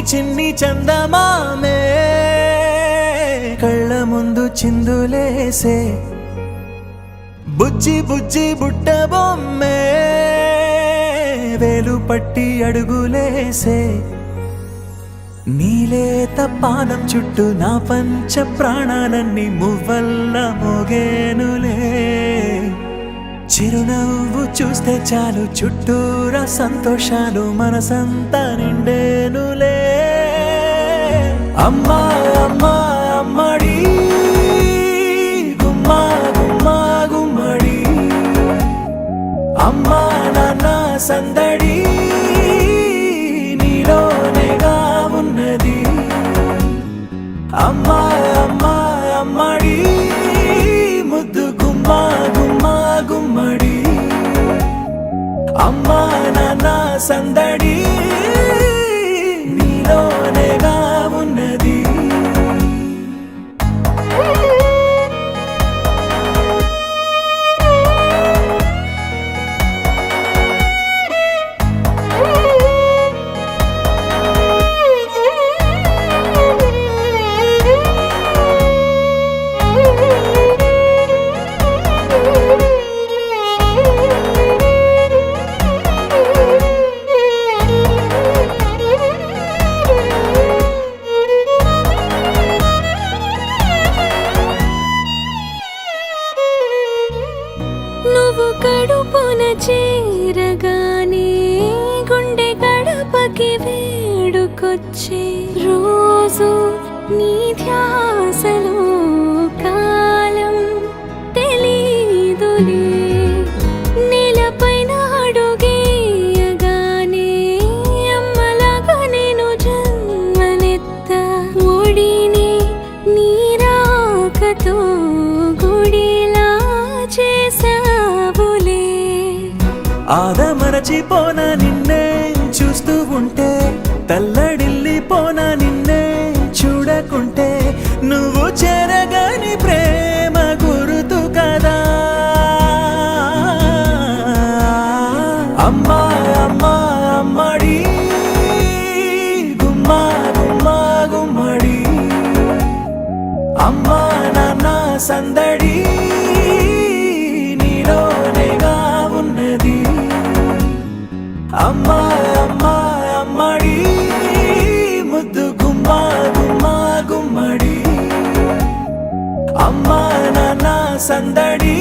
చిన్ని చందమామే కళ్ళ ముందు చిందులేసే బుజ్జి బుజ్జి బుట్ట బొమ్మే వేలు పట్టి అడుగులేసే నీలేత పానం చుట్టూ నా పంచ ప్రాణాలన్నీ మువ్వల్ల మోగేనులే చిరునవ్వు చూస్తే చాలు చుట్టూరా సంతోషాలు మనసంతా నిండేనులే అమ్మా అమ్మా అమ్మడి గుమ్మా గుమ్మా గుమ్మడి అమ్మా నాన్న సందడి నీలోనేగా ఉన్నది అమ్మా అమ్మా అమ్మడి ముద్దు గుమ్మా గుమ్మా గుమ్మడి అమ్మా నాన్న సందడి నీలోనేగా ఉన్నది నువ్వు కడుపున చేరగానే గుండె గడపకి వేడుకొచ్చే రోజు నీ ధ్యాసలో కాలం తెలీదులే నేలపైన అడుగేయగానే అమ్మలాగా నేను జన్మనెత్త ఒడిని నీ రాకతో గుడిలా చేసావులే ఆదమరచిపోనా నిన్నే చూస్తూ ఉంటే తల్లడిల్లిపోనా నిన్నే చూడకుంటే నువ్వు చెరగని ప్రేమ గురుతు కదా అమ్మా అమ్మా అమ్మడి గుమ్మా గుమ్మా గుమ్మడి అమ్మా నాన్న సందడి నీలోనేగా ఉన్నది అమ్మా అమ్మా అమ్మడి ముద్దు గుమ్మా గుమ్మా గుమ్మడి అమ్మా నాన్న సందడి